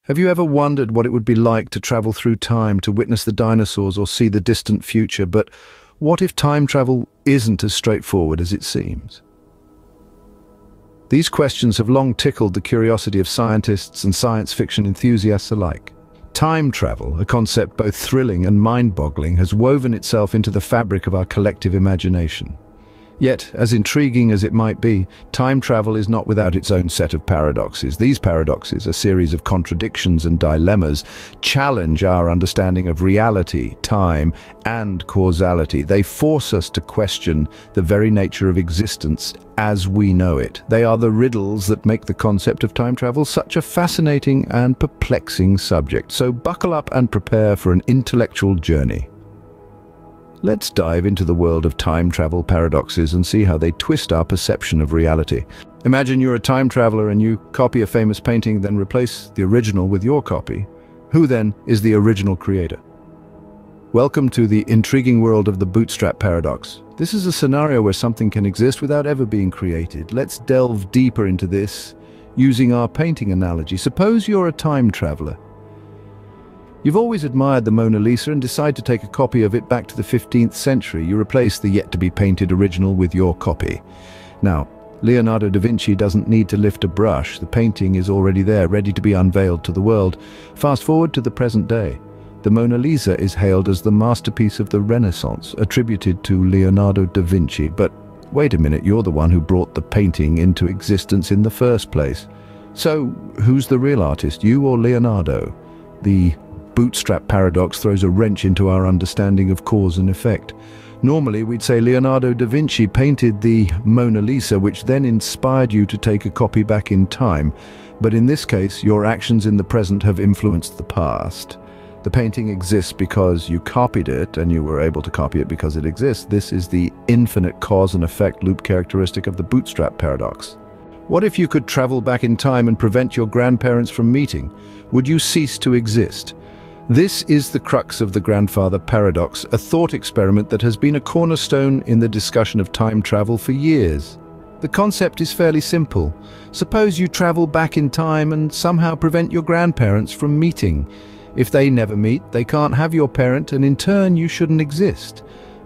Have you ever wondered what it would be like to travel through time, to witness the dinosaurs or see the distant future? But what if time travel isn't as straightforward as it seems? These questions have long tickled the curiosity of scientists and science fiction enthusiasts alike. Time travel, a concept both thrilling and mind-boggling, has woven itself into the fabric of our collective imagination. Yet, as intriguing as it might be, time travel is not without its own set of paradoxes. These paradoxes, a series of contradictions and dilemmas, challenge our understanding of reality, time, and causality. They force us to question the very nature of existence as we know it. They are the riddles that make the concept of time travel such a fascinating and perplexing subject. So buckle up and prepare for an intellectual journey. Let's dive into the world of time travel paradoxes and see how they twist our perception of reality. Imagine you're a time traveler and you copy a famous painting, then replace the original with your copy. Who then is the original creator? Welcome to the intriguing world of the Bootstrap Paradox. This is a scenario where something can exist without ever being created. Let's delve deeper into this using our painting analogy. Suppose you're a time traveler. You've always admired the Mona Lisa and decide to take a copy of it back to the 15th century. You replace the yet-to-be-painted original with your copy. Now, Leonardo da Vinci doesn't need to lift a brush. The painting is already there, ready to be unveiled to the world. Fast forward to the present day. The Mona Lisa is hailed as the masterpiece of the Renaissance, attributed to Leonardo da Vinci. But wait a minute, you're the one who brought the painting into existence in the first place. So, who's the real artist, you or Leonardo? The Bootstrap Paradox throws a wrench into our understanding of cause and effect. Normally, we'd say Leonardo da Vinci painted the Mona Lisa, which then inspired you to take a copy back in time. But in this case, your actions in the present have influenced the past. The painting exists because you copied it, and you were able to copy it because it exists. This is the infinite cause and effect loop characteristic of the Bootstrap Paradox. What if you could travel back in time and prevent your grandparents from meeting? Would you cease to exist? This is the crux of the grandfather paradox, a thought experiment that has been a cornerstone in the discussion of time travel for years. The concept is fairly simple. Suppose you travel back in time and somehow prevent your grandparents from meeting. If they never meet, they can't have your parent, and in turn you shouldn't exist.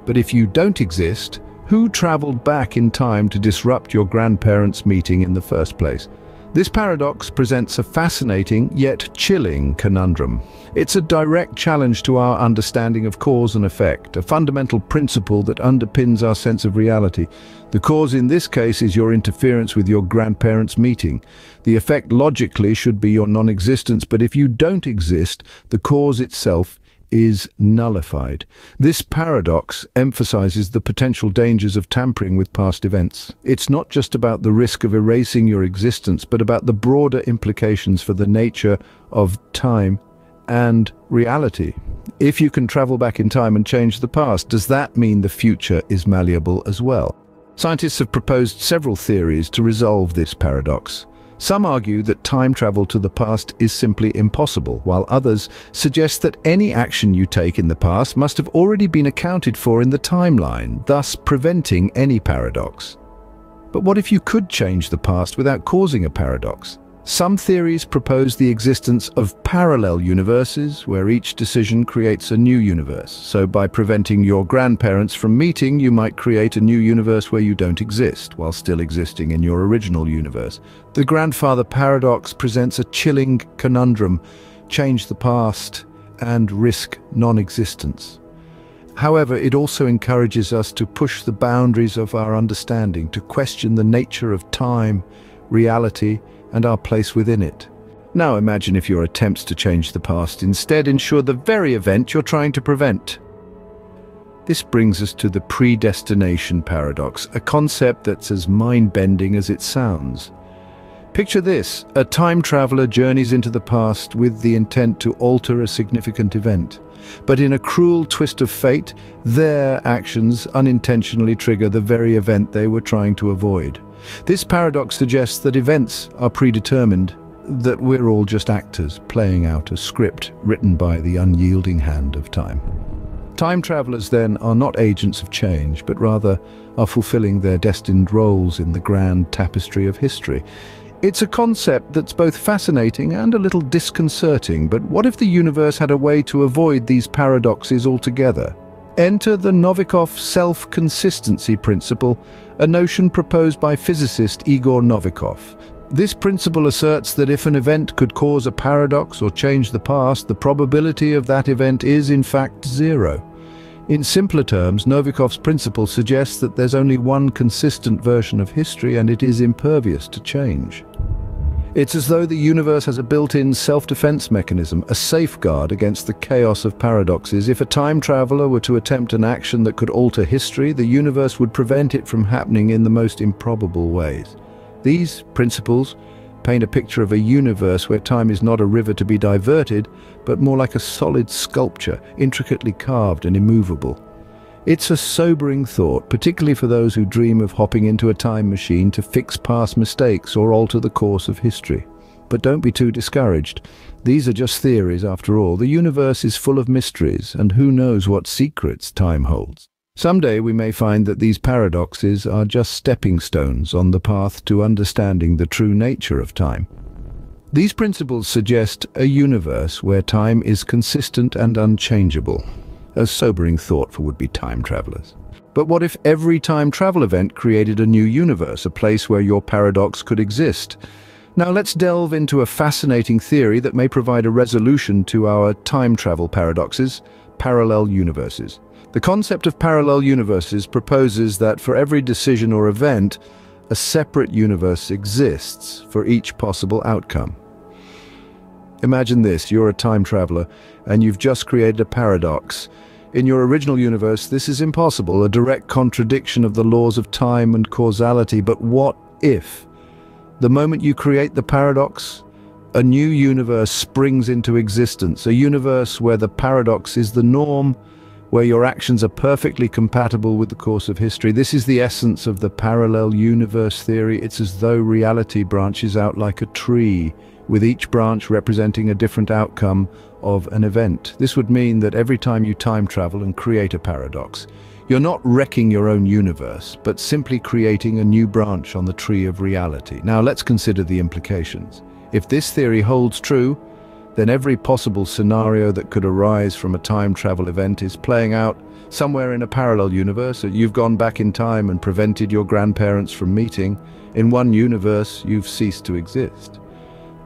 But if you don't exist, who traveled back in time to disrupt your grandparents' meeting in the first place? This paradox presents a fascinating yet chilling conundrum. It's a direct challenge to our understanding of cause and effect, a fundamental principle that underpins our sense of reality. The cause in this case is your interference with your grandparents' meeting. The effect logically should be your non-existence, but if you don't exist, the cause itself is nullified. This paradox emphasizes the potential dangers of tampering with past events. It's not just about the risk of erasing your existence, but about the broader implications for the nature of time and reality. If you can travel back in time and change the past, does that mean the future is malleable as well? Scientists have proposed several theories to resolve this paradox. Some argue that time travel to the past is simply impossible, while others suggest that any action you take in the past must have already been accounted for in the timeline, thus preventing any paradox. But what if you could change the past without causing a paradox? Some theories propose the existence of parallel universes where each decision creates a new universe. So by preventing your grandparents from meeting, you might create a new universe where you don't exist, while still existing in your original universe. The grandfather paradox presents a chilling conundrum: change the past and risk non-existence. However, it also encourages us to push the boundaries of our understanding, to question the nature of time, reality, and our place within it. Now imagine if your attempts to change the past instead ensure the very event you're trying to prevent. This brings us to the predestination paradox, a concept that's as mind-bending as it sounds. Picture this: a time traveler journeys into the past with the intent to alter a significant event. But in a cruel twist of fate, their actions unintentionally trigger the very event they were trying to avoid. This paradox suggests that events are predetermined, that we're all just actors playing out a script written by the unyielding hand of time. Time travelers, then, are not agents of change, but rather are fulfilling their destined roles in the grand tapestry of history. It's a concept that's both fascinating and a little disconcerting, but what if the universe had a way to avoid these paradoxes altogether? Enter the Novikov self-consistency principle, a notion proposed by physicist Igor Novikov. This principle asserts that if an event could cause a paradox or change the past, the probability of that event is in fact zero. In simpler terms, Novikov's principle suggests that there's only one consistent version of history and it is impervious to change. It's as though the universe has a built-in self-defense mechanism, a safeguard against the chaos of paradoxes. If a time traveler were to attempt an action that could alter history, the universe would prevent it from happening in the most improbable ways. These principles paint a picture of a universe where time is not a river to be diverted, but more like a solid sculpture, intricately carved and immovable. It's a sobering thought, particularly for those who dream of hopping into a time machine to fix past mistakes or alter the course of history. But don't be too discouraged. These are just theories after all. The universe is full of mysteries, and who knows what secrets time holds. Someday we may find that these paradoxes are just stepping stones on the path to understanding the true nature of time. These principles suggest a universe where time is consistent and unchangeable. A sobering thought for would-be time travelers. But what if every time travel event created a new universe, a place where your paradox could exist? Now let's delve into a fascinating theory that may provide a resolution to our time travel paradoxes: parallel universes. The concept of parallel universes proposes that for every decision or event, a separate universe exists for each possible outcome. Imagine this: you're a time traveler and you've just created a paradox. In your original universe, this is impossible, a direct contradiction of the laws of time and causality. But what if, the moment you create the paradox, a new universe springs into existence, a universe where the paradox is the norm, where your actions are perfectly compatible with the course of history? This is the essence of the parallel universe theory. It's as though reality branches out like a tree, with each branch representing a different outcome of an event. This would mean that every time you time travel and create a paradox, you're not wrecking your own universe, but simply creating a new branch on the tree of reality. Now let's consider the implications. If this theory holds true, then every possible scenario that could arise from a time travel event is playing out somewhere in a parallel universe. You've gone back in time and prevented your grandparents from meeting. In one universe, you've ceased to exist.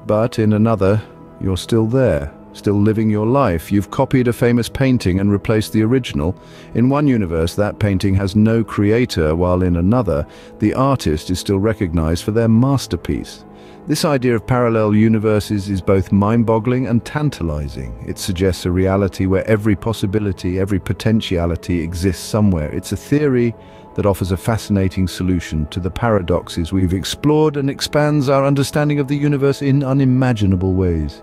But in another, you're still there, still living your life. You've copied a famous painting and replaced the original. In one universe, that painting has no creator, while in another, the artist is still recognized for their masterpiece. This idea of parallel universes is both mind-boggling and tantalizing. It suggests a reality where every possibility, every potentiality exists somewhere. It's a theory that offers a fascinating solution to the paradoxes we've explored and expands our understanding of the universe in unimaginable ways.